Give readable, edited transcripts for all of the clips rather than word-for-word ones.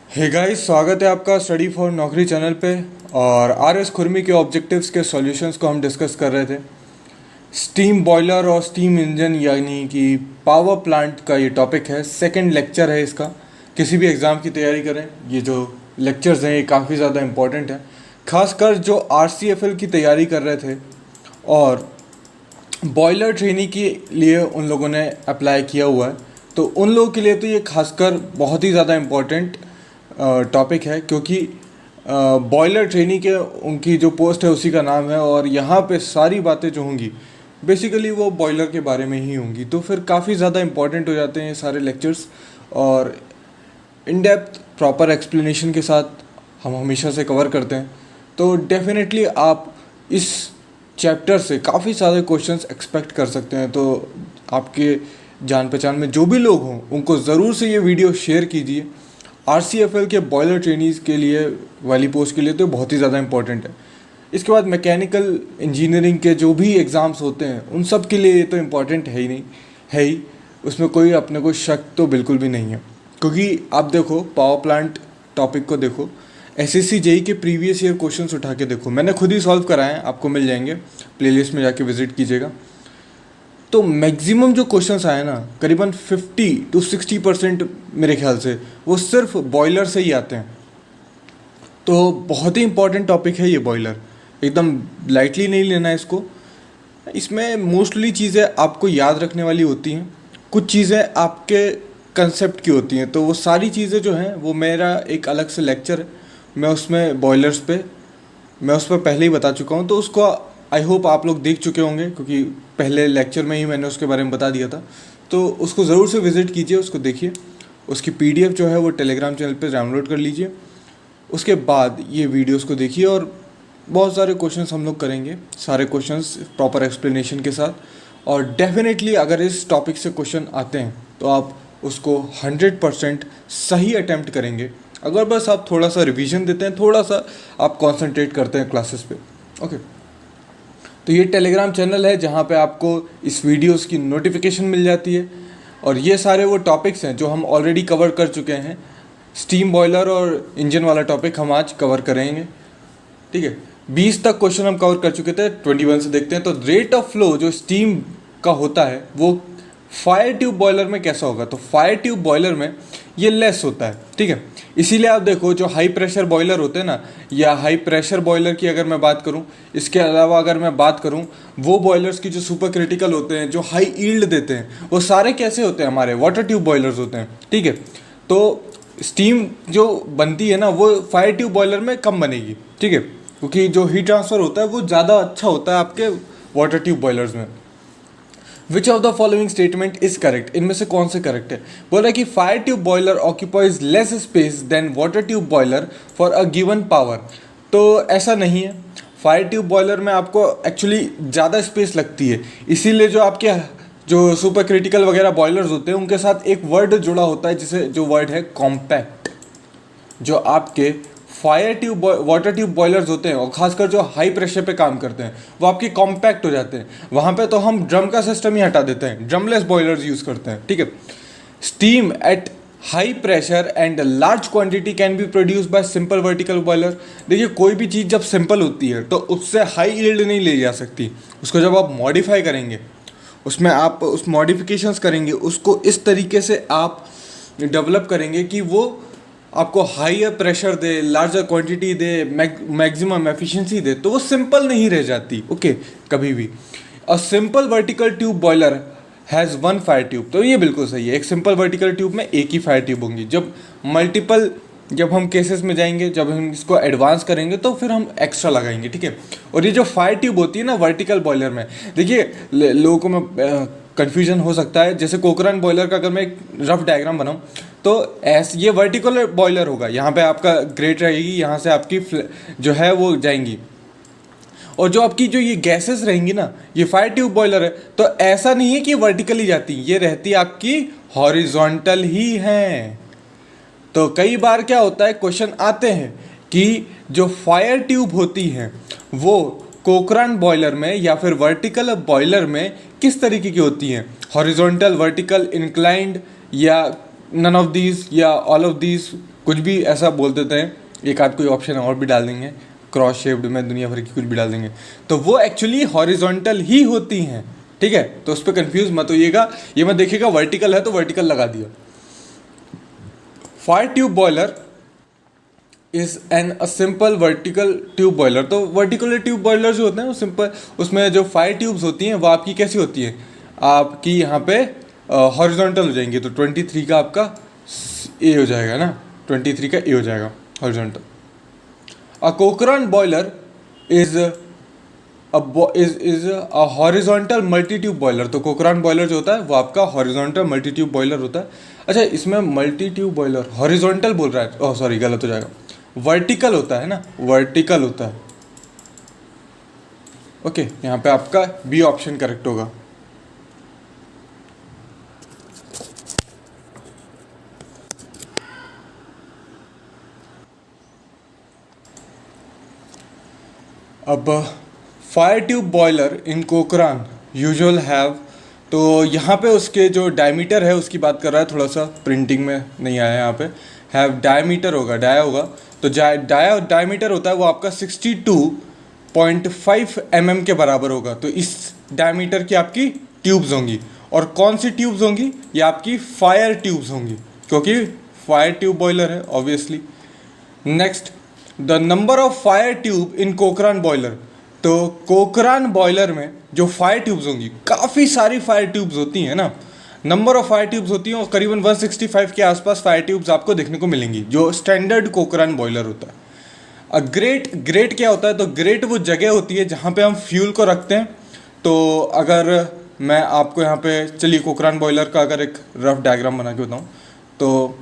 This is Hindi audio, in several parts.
हे गाइस, स्वागत है आपका स्टडी फॉर नौकरी चैनल पे। और आर एस खुरमी के ऑब्जेक्टिव्स के सॉल्यूशंस को हम डिस्कस कर रहे थे। स्टीम बॉयलर और स्टीम इंजन यानी कि पावर प्लांट का ये टॉपिक है। सेकंड लेक्चर है इसका। किसी भी एग्ज़ाम की तैयारी करें, ये जो लेक्चर्स हैं ये काफ़ी ज़्यादा इंपॉर्टेंट है, खासकर जो RCFL की तैयारी कर रहे थे और बॉयलर ट्रेनिंग के लिए उन लोगों ने अप्लाई किया हुआ है, तो उन लोगों के लिए तो ये खासकर बहुत ही ज़्यादा इम्पोर्टेंट टॉपिक है, क्योंकि बॉयलर ट्रेनी के उनकी जो पोस्ट है उसी का नाम है और यहाँ पे सारी बातें जो होंगी बेसिकली वो बॉयलर के बारे में ही होंगी। तो फिर काफ़ी ज़्यादा इम्पॉर्टेंट हो जाते हैं ये सारे लेक्चर्स, और इन डेप्थ प्रॉपर एक्सप्लेनेशन के साथ हम हमेशा से कवर करते हैं। तो डेफिनेटली आप इस चैप्टर से काफ़ी सारे क्वेश्चंस एक्सपेक्ट कर सकते हैं। तो आपके जान पहचान में जो भी लोग हों उनको ज़रूर से ये वीडियो शेयर कीजिए। RCFL के बॉयलर ट्रेनीज़ के लिए वाली पोस्ट के लिए तो बहुत ही ज़्यादा इंपॉर्टेंट है। इसके बाद मैकेनिकल इंजीनियरिंग के जो भी एग्ज़ाम्स होते हैं उन सब के लिए ये तो इम्पॉर्टेंट है ही नहीं, है ही, उसमें कोई अपने को शक तो बिल्कुल भी नहीं है। क्योंकि आप देखो, पावर प्लांट टॉपिक को देखो, SSC JEE के प्रीवियस ईयर क्वेश्चंस उठा के देखो, मैंने खुद ही सॉल्व कराए हैं, आपको मिल जाएंगे, प्लेलिस्ट में जाके विजिट कीजिएगा। तो मैक्सिमम जो क्वेश्चंस आए ना, करीबन 50 to 60% मेरे ख्याल से वो सिर्फ बॉयलर से ही आते हैं। तो बहुत ही इंपॉर्टेंट टॉपिक है ये बॉयलर, एकदम लाइटली नहीं लेना है इसको। इसमें मोस्टली चीज़ें आपको याद रखने वाली होती हैं, कुछ चीज़ें आपके कंसेप्ट की होती हैं। तो वो सारी चीज़ें जो हैं वो मेरा एक अलग से लेक्चर है, मैं उसमें बॉयलर्स पे मैं उस पर पहले ही बता चुका हूँ। तो उसको आई होप आप लोग देख चुके होंगे, क्योंकि पहले लेक्चर में ही मैंने उसके बारे में बता दिया था। तो उसको ज़रूर से विज़िट कीजिए, उसको देखिए, उसकी PDF जो है वो टेलीग्राम चैनल पे डाउनलोड कर लीजिए। उसके बाद ये वीडियोस को देखिए और बहुत सारे क्वेश्चंस हम लोग करेंगे, सारे क्वेश्चंस प्रॉपर एक्सप्लेनेशन के साथ। और डेफिनेटली अगर इस टॉपिक से क्वेश्चन आते हैं तो आप उसको 100% सही अटैम्प्ट करेंगे, अगर बस आप थोड़ा सा रिवीजन देते हैं, थोड़ा सा आप कॉन्सेंट्रेट करते हैं क्लासेस पे। ओके, तो ये टेलीग्राम चैनल है जहाँ पे आपको इस वीडियोस की नोटिफिकेशन मिल जाती है। और ये सारे वो टॉपिक्स हैं जो हम ऑलरेडी कवर कर चुके हैं। स्टीम बॉयलर और इंजन वाला टॉपिक हम आज कवर करेंगे, ठीक है। 20 तक क्वेश्चन हम कवर कर चुके थे, 21 से देखते हैं। तो रेट ऑफ फ्लो जो स्टीम का होता है वो फायर ट्यूब बॉयलर में कैसा होगा, तो फायर ट्यूब बॉयलर में ये लेस होता है, ठीक है। इसीलिए आप देखो, जो हाई प्रेशर बॉयलर होते हैं ना, या हाई प्रेशर बॉयलर की अगर मैं बात करूं, इसके अलावा अगर मैं बात करूं वो बॉयलर्स की जो सुपर क्रिटिकल होते हैं, जो हाई ईल्ड देते हैं, वो सारे कैसे होते हैं, हमारे वाटर ट्यूब बॉयलर्स होते हैं, ठीक है। तो स्टीम जो बनती है ना वो फायर ट्यूब बॉयलर में कम बनेगी, ठीक है, क्योंकि जो हीट ट्रांसफ़र होता है वो ज़्यादा अच्छा होता है आपके वाटर ट्यूब बॉयलर्स में। Which of the following statement is correct, इनमें से कौन से करेक्ट है। बोल रहा है कि fire tube boiler occupies less space than water tube boiler for a given power. तो ऐसा नहीं है, फायर ट्यूब बॉयलर में आपको एक्चुअली ज़्यादा स्पेस लगती है, इसीलिए जो आपके जो सुपर क्रिटिकल वगैरह बॉयलर्स होते हैं उनके साथ एक वर्ड जुड़ा होता है, जिसे जो वर्ड है कॉम्पैक्ट। जो आपके fire tube water tube boilers होते हैं और खासकर जो हाई प्रेशर पे काम करते हैं वो आपके कॉम्पैक्ट हो जाते हैं। वहाँ पे तो हम ड्रम का सिस्टम ही हटा देते हैं, ड्रमलेस बॉयलर्स यूज़ करते हैं, ठीक है। Steam at high pressure and large quantity can be produce by simple vertical boiler. देखिए, कोई भी चीज़ जब सिंपल होती है तो उससे हाई यील्ड नहीं ले जा सकती। उसको जब आप मॉडिफाई करेंगे, उसमें आप उस मॉडिफिकेशंस करेंगे, उसको इस तरीके से आप डेवलप करेंगे कि वो आपको हाइयर प्रेशर दे, लार्जर क्वांटिटी दे, मैक्सिमम एफिशिएंसी दे, तो वो सिंपल नहीं रह जाती, ओके, कभी भी। A simple vertical tube boiler has one fire tube. तो ये बिल्कुल सही है, एक सिंपल वर्टिकल ट्यूब में एक ही फायर ट्यूब होंगी। जब हम केसेस में जाएंगे, जब हम इसको एडवांस करेंगे तो फिर हम एक्स्ट्रा लगाएंगे, ठीक है। और ये जो फायर ट्यूब होती है ना वर्टिकल बॉयलर में, देखिए लोगों को मैं कन्फ्यूजन हो सकता है, जैसे कोकरन बॉयलर का अगर मैं एक रफ डायग्राम बनाऊं तो ये वर्टिकल बॉयलर होगा, यहाँ पे आपका ग्रेट रहेगी, यहाँ से आपकी जो है वो जाएंगी, और जो आपकी जो ये गैसेस रहेंगी ना, ये फायर ट्यूब बॉयलर है, तो ऐसा नहीं है कि वर्टिकली जाती, ये रहती आपकी हॉरिजॉन्टल ही हैं। तो कई बार क्या होता है, क्वेश्चन आते हैं कि जो फायर ट्यूब होती हैं वो कोकरन बॉयलर में या फिर वर्टिकल बॉयलर में किस तरीके की होती हैं, हॉरिजॉन्टल, वर्टिकल, इंक्लाइंड, या नन ऑफ दीज, या ऑल ऑफ दीज, कुछ भी ऐसा बोल देते हैं, एक आध कोई ऑप्शन और भी डाल देंगे, क्रॉस शेप्ड में दुनिया भर की कुछ भी डाल देंगे, तो वो एक्चुअली हॉरिजॉन्टल ही होती हैं, ठीक है। तो उस पर कंफ्यूज मत होइएगा, ये मत देखिएगा वर्टिकल है तो वर्टिकल लगा दिया। Fire tube boiler is an a simple vertical tube boiler. तो वर्टिकल ट्यूब बॉयलर जो होते हैं वो सिंपल, उसमें जो फायर ट्यूब्स होती हैं वो आपकी कैसी होती हैं, आपकी यहाँ पे हॉरिजॉन्टल हो जाएंगी। तो 23 का आपका ए हो जाएगा ना, 23 का ए हो जाएगा horizontal. A कोकरन boiler is a horizontal multi tube boiler. तो कोकरन बॉयलर जो होता है वो आपका हॉरिजॉन्टल मल्टी ट्यूब बॉयलर होता है। अच्छा, इसमें मल्टी ट्यूब बॉयलर हॉरिजॉन्टल बोल रहा है, ओह सॉरी गलत हो जाएगा, वर्टिकल होता है ना, वर्टिकल होता है। ओके, यहाँ पे आपका बी ऑप्शन करेक्ट होगा। अब fire tube boiler in Cochran usual have, तो यहाँ पे उसके जो डायमीटर है उसकी बात कर रहा है, थोड़ा सा प्रिंटिंग में नहीं आया यहाँ पे, हैव डायमीटर होगा, डाया होगा, तो डायमीटर होता है वो आपका 62.5 mm के बराबर होगा। तो इस डायमीटर की आपकी ट्यूब्स होंगी, और कौन सी ट्यूब्स होंगी, ये आपकी फायर ट्यूब्स होंगी, क्योंकि फायर ट्यूब बॉयलर है obviously. Next, the number of fire tube in Cochran boiler. तो कोकरान बॉयलर में जो फायर ट्यूब्स होंगी, काफ़ी सारी फायर ट्यूब्स होती हैं ना, नंबर ऑफ फायर ट्यूब्स होती हैं, और करीबन 165 के आसपास फायर ट्यूब्स आपको देखने को मिलेंगी, जो स्टैंडर्ड कोकरान बॉयलर होता है। ग्रेट क्या होता है, तो ग्रेट वो जगह होती है जहाँ पे हम फ्यूल को रखते हैं। तो अगर मैं आपको यहाँ पे, चलिए कोकरान बॉयलर का अगर एक रफ डायग्राम बना के बताऊँ, तो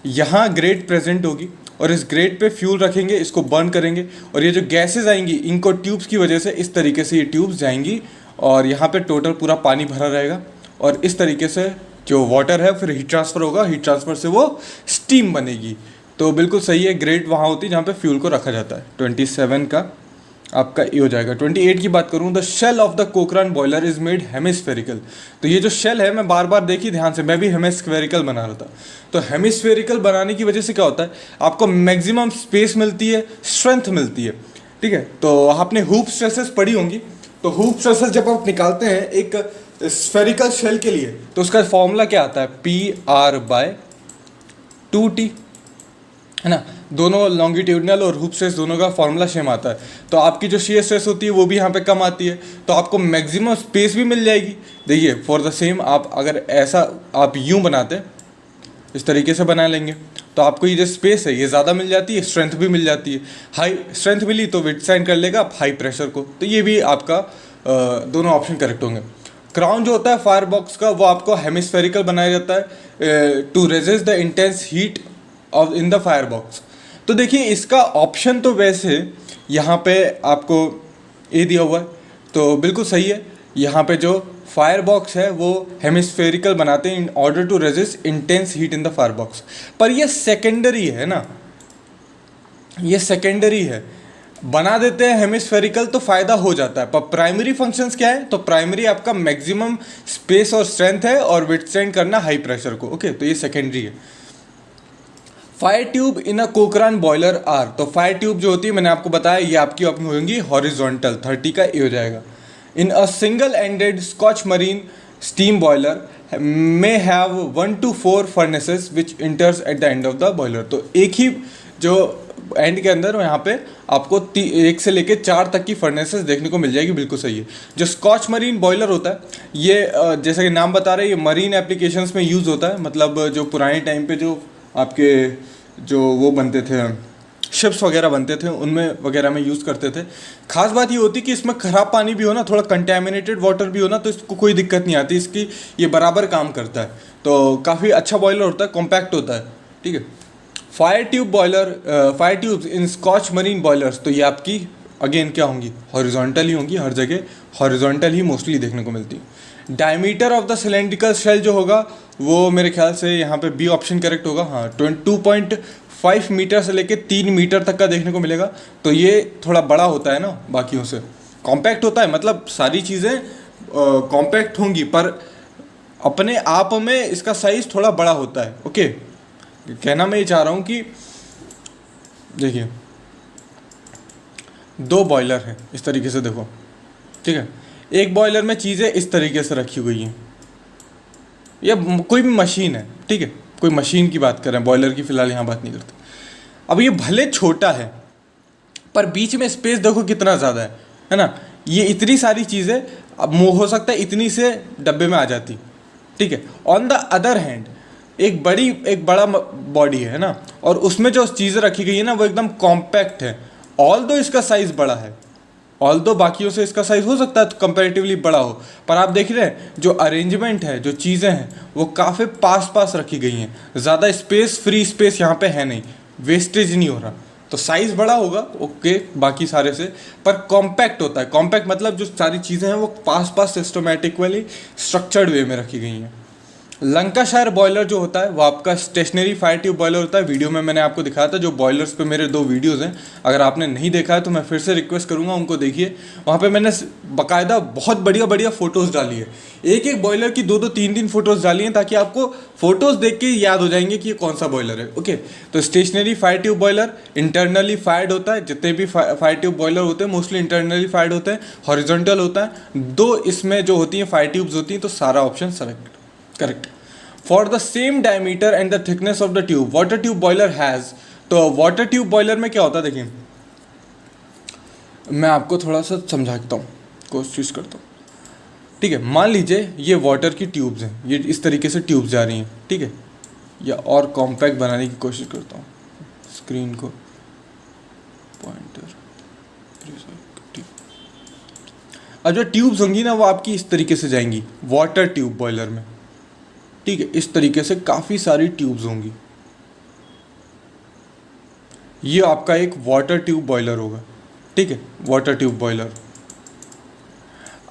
यहाँ ग्रेट प्रेजेंट होगी, और इस ग्रेट पे फ्यूल रखेंगे, इसको बर्न करेंगे, और ये जो गैसेज आएंगी इनको ट्यूब्स की वजह से इस तरीके से ये ट्यूब्स जाएंगी, और यहाँ पे टोटल पूरा पानी भरा रहेगा, और इस तरीके से जो वाटर है फिर हीट ट्रांसफ़र होगा, हीट ट्रांसफ़र से वो स्टीम बनेगी। तो बिल्कुल सही है, ग्रेट वहाँ होती है जहाँ पे फ्यूल को रखा जाता है। 27 का आपका ए हो जाएगा। 28 की बात करूँ, the shell of the Cochran boiler is made hemispherical. तो ये जो शेल है, मैं बार बार देखी ध्यान से, मैं भी हेमिस्फेरिकल बना रहा था। तो हेमिस्फेरिकल बनाने की वजह से क्या होता है, आपको मैक्सिमम स्पेस मिलती है, स्ट्रेंथ मिलती है, ठीक है। तो आपने हूप स्ट्रेसेस पढ़ी होंगी, तो हूप स्ट्रेसेस जब आप निकालते हैं एक स्फेरिकल शेल के लिए, तो उसका फॉर्मूला क्या आता है, PR/2T, है ना। दोनों लॉन्गिट्यूडनल और हूप स्ट्रेस दोनों का फॉर्मूला सेम आता है। तो आपकी जो शियर स्ट्रेस होती है वो भी यहाँ पे कम आती है, तो आपको मैक्सिमम स्पेस भी मिल जाएगी। देखिए फॉर द सेम, आप अगर ऐसा आप यूं बनाते, इस तरीके से बना लेंगे, तो आपको ये जो स्पेस है ये ज़्यादा मिल जाती है, स्ट्रेंथ भी मिल जाती है। हाई स्ट्रेंथ मिली तो विथस्टैंड कर लेगा आप हाई प्रेशर को। तो ये भी आपका दोनों ऑप्शन करेक्ट होंगे। क्राउन जो होता है फायर बॉक्स का, वो आपको हेमिस्फेरिकल बनाया जाता है to resist the intense heat of in the fire box. तो देखिए इसका ऑप्शन तो वैसे यहाँ पे आपको ए दिया हुआ है, तो बिल्कुल सही है। यहाँ पे जो फायर बॉक्स है वो हेमिस्फेरिकल बनाते हैं in order to resist intense heat in the fire box. पर ये सेकेंडरी है ना, ये सेकेंडरी है, बना देते हैं हेमिस्फेरिकल तो फ़ायदा हो जाता है। पर प्राइमरी फंक्शंस क्या है, तो प्राइमरी आपका मैक्सिमम स्पेस और स्ट्रेंथ है, और विथस्टैंड करना हाई प्रेशर को। ओके, तो ये सेकेंडरी है। Fire tube in a Cochran boiler are. तो फायर ट्यूब जो होती है, मैंने आपको बताया, ये आपकी होंगी हॉरिजॉन्टल, 30 का ए हो जाएगा। In a single ended Scotch marine steam boiler में have 1 to 4 furnaces which enters at the end of the boiler. तो एक ही जो एंड के अंदर यहाँ पे आपको 1 से लेकर 4 तक की फर्नेसेस देखने को मिल जाएगी, बिल्कुल सही है। जो स्कॉच मरीन बॉयलर होता है, ये जैसा कि नाम बता रहे हैं, ये मरीन एप्लीकेशंस में यूज़ होता है। मतलब जो पुराने टाइम पे जो आपके जो वो बनते थे, शिप्स वगैरह बनते थे, उनमें वगैरह में यूज़ करते थे। खास बात ये होती कि इसमें ख़राब पानी भी हो ना, थोड़ा कंटेमिनेटेड वाटर भी हो ना, तो इसको कोई दिक्कत नहीं आती, इसकी ये बराबर काम करता है। तो काफ़ी अच्छा बॉयलर होता है, कॉम्पैक्ट होता है, ठीक है। Fire tube boiler, fire tubes in Scotch marine boilers, तो ये आपकी अगेन क्या होंगी, हॉरिजॉन्टल ही होंगी, हर जगह हॉरिजॉन्टल ही मोस्टली देखने को मिलती है। Diameter of the cylindrical shell जो होगा वो मेरे ख्याल से यहाँ पे बी ऑप्शन करेक्ट होगा। हाँ, 2.5 मीटर से लेके 3 मीटर तक का देखने को मिलेगा। तो ये थोड़ा बड़ा होता है ना बाकियों से, कॉम्पैक्ट होता है, मतलब सारी चीज़ें कॉम्पैक्ट होंगी, पर अपने आप में इसका साइज़ थोड़ा बड़ा होता है। ओके, कहना मैं ये चाह रहा हूँ कि देखिए, दो बॉयलर हैं इस तरीके से, देखो ठीक है, एक बॉयलर में चीज़ें इस तरीके से रखी हुई हैं, या कोई भी मशीन है, ठीक है, कोई मशीन की बात कर रहे हैं, बॉयलर की फ़िलहाल यहाँ बात नहीं करते। अब ये भले छोटा है पर बीच में स्पेस देखो कितना ज़्यादा है ना। ये इतनी सारी चीज़ें अब हो सकता है इतनी से डब्बे में आ जाती, ठीक है। ऑन द अदर हैंड एक बड़ा बॉडी है ना, और उसमें जो चीज़ें रखी गई है ना वो एकदम कॉम्पैक्ट है। ऑल दो इसका साइज़ बड़ा है, ऑल दो बाकियों से इसका साइज़ हो सकता है तो कंपैरेटिवली बड़ा हो, पर आप देख रहे हैं जो अरेंजमेंट है, जो चीज़ें हैं वो काफ़ी पास पास रखी गई हैं, ज़्यादा स्पेस, फ्री स्पेस यहाँ पे है नहीं, वेस्टेज नहीं हो रहा। तो साइज़ बड़ा होगा ओके बाकी सारे से, पर कॉम्पैक्ट होता है। कॉम्पैक्ट मतलब जो सारी चीज़ें हैं वो पास पास सिस्टमेटिक वाली स्ट्रक्चर्ड वे में रखी गई हैं। लंकाशायर बॉयलर जो होता है वो आपका स्टेशनरी फायर ट्यूब बॉयलर होता है। वीडियो में मैंने आपको दिखाया था, जो बॉयलर्स पे मेरे 2 वीडियोस हैं, अगर आपने नहीं देखा है तो मैं फिर से रिक्वेस्ट करूंगा उनको देखिए। वहाँ पे मैंने बाकायदा बहुत बढ़िया बढ़िया फ़ोटोज़ डाली है, एक एक बॉयलर की 2-2 3-3 फ़ोटोज़ डाली हैं, ताकि आपको फ़ोटोज़ देख के याद हो जाएंगे कि ये कौन सा बॉयलर है। ओके, तो stationary fire tube boiler internally fired होता है। जितने भी फायर ट्यूब बॉयलर होते हैं मोस्टली इंटरनली फायर्ड होते हैं, हॉरिजॉन्टल होता है। 2 इसमें जो होती हैं फायर ट्यूब्स होती हैं, तो सारा option correct. For the same diameter and the thickness of the tube, water tube boiler has, तो वाटर ट्यूब बॉयलर में क्या होता है देखिए, मैं आपको थोड़ा सा समझाता हूँ, कोशिश करता हूँ, ठीक है। मान लीजिए ये वाटर की ट्यूब्स हैं, ये इस तरीके से ट्यूब्स जा रही हैं, ठीक है, या और कॉम्पैक्ट बनाने की कोशिश करता हूँ, स्क्रीन को पॉइंटर, अब जो ट्यूब्स होंगी ना वो आपकी इस तरीके से जाएंगी वाटर ट्यूब बॉयलर में, ठीक है। इस तरीके से काफ़ी सारी ट्यूब्स होंगी, ये आपका एक वाटर ट्यूब बॉयलर होगा, ठीक है, वाटर ट्यूब बॉयलर।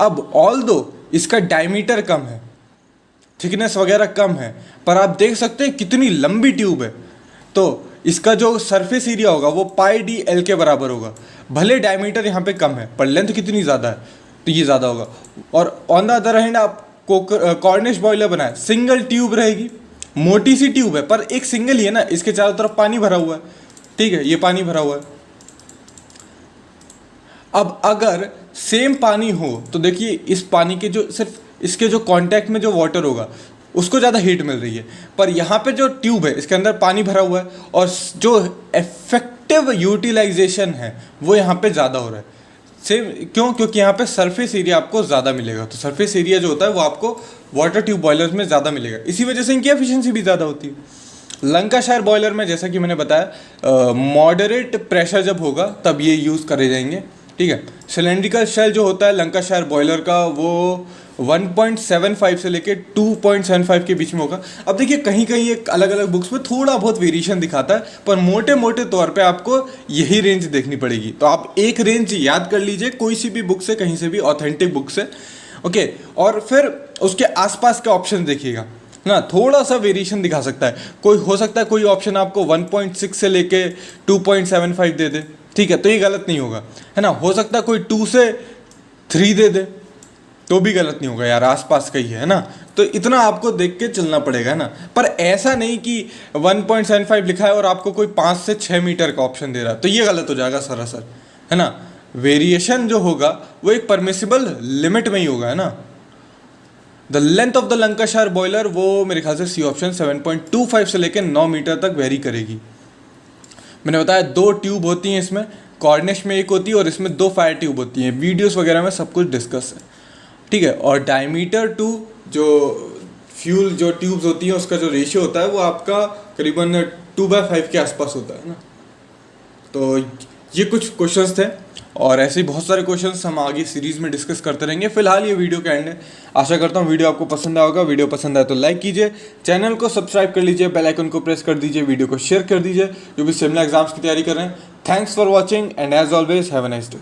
अब ऑल दो इसका डायमीटर कम है, थिकनेस वगैरह कम है, पर आप देख सकते हैं कितनी लंबी ट्यूब है, तो इसका जो सरफेस एरिया होगा वो πd/L के बराबर होगा। भले डायमीटर यहाँ पे कम है पर लेंथ कितनी ज़्यादा है, तो ये ज़्यादा होगा। और ऑन द अदर हैंड आप कॉर्निश बॉयलर बनाए, सिंगल ट्यूब रहेगी, मोटी सी ट्यूब है पर एक सिंगल ही है ना, इसके चारों तरफ पानी भरा हुआ है, ठीक है, ये पानी भरा हुआ है। अब अगर सेम पानी हो तो देखिए इस पानी के जो सिर्फ इसके जो कांटेक्ट में जो वाटर होगा उसको ज़्यादा हीट मिल रही है, पर यहाँ पे जो ट्यूब है इसके अंदर पानी भरा हुआ है और जो इफेक्टिव यूटिलाइजेशन है वो यहाँ पे ज़्यादा हो रहा है। सेम क्यों? क्योंकि यहाँ पे सरफेस एरिया आपको ज़्यादा मिलेगा, तो सरफेस एरिया जो होता है वो आपको वाटर ट्यूब बॉयलर्स में ज़्यादा मिलेगा, इसी वजह से इनकी एफिशिएंसी भी ज़्यादा होती है। लंकाशायर बॉयलर में जैसा कि मैंने बताया मॉडरेट प्रेशर जब होगा तब ये यूज़ करे जाएंगे, ठीक है। सिलेंड्रिकल शेल जो होता है लंकाशायर बॉयलर का वो 1.75 से लेके 2.75 के बीच में होगा। अब देखिए कहीं कहीं एक अलग अलग बुक्स में थोड़ा बहुत वेरिएशन दिखाता है, पर मोटे मोटे तौर पे आपको यही रेंज देखनी पड़ेगी। तो आप एक रेंज याद कर लीजिए कोई सी भी बुक से, कहीं से भी, ऑथेंटिक बुक से, ओके। और फिर उसके आसपास के ऑप्शन देखिएगा ना, थोड़ा सा वेरिएशन दिखा सकता है। कोई हो सकता है कोई ऑप्शन आपको 1.6 से लेके 2.75 दे दे, ठीक है, तो ये गलत नहीं होगा, है ना। हो सकता है कोई 2 से 3 दे दे तो भी गलत नहीं होगा यार, आसपास का ही है ना। तो इतना आपको देख के चलना पड़ेगा ना, पर ऐसा नहीं कि 1.75 लिखा है और आपको कोई 5 से 6 मीटर का ऑप्शन दे रहा है, तो ये गलत हो जाएगा सरासर, है ना। वेरिएशन जो होगा वो एक परमिसिबल लिमिट में ही होगा, है ना। The length of the Lancashire boiler वो मेरे ख्याल से सी ऑप्शन 7.25 से लेकर 9 मीटर तक वेरी करेगी। मैंने बताया 2 ट्यूब होती हैं इसमें, कॉर्निश में 1 होती है और इसमें 2 फायर ट्यूब होती हैं। वीडियोस वगैरह में सब कुछ डिस्कस है, ठीक है। और डायमीटर टू जो फ्यूल जो ट्यूब्स होती हैं उसका जो रेशियो होता है वो आपका करीबन 2/5 के आसपास होता है ना। तो ये कुछ क्वेश्चंस थे और ऐसे ही बहुत सारे क्वेश्चंस हम आगे सीरीज़ में डिस्कस करते रहेंगे। फिलहाल ये वीडियो का एंड है, आशा करता हूँ वीडियो आपको पसंद आएगा। वीडियो पसंद आए तो लाइक कीजिए, चैनल को सब्सक्राइब कर लीजिए, बेल आइकन को प्रेस कर दीजिए, वीडियो को शेयर कर दीजिए जो भी सिमिलर एग्जाम्स की तैयारी कर रहे हैं। Thanks for watching and as always have a nice day.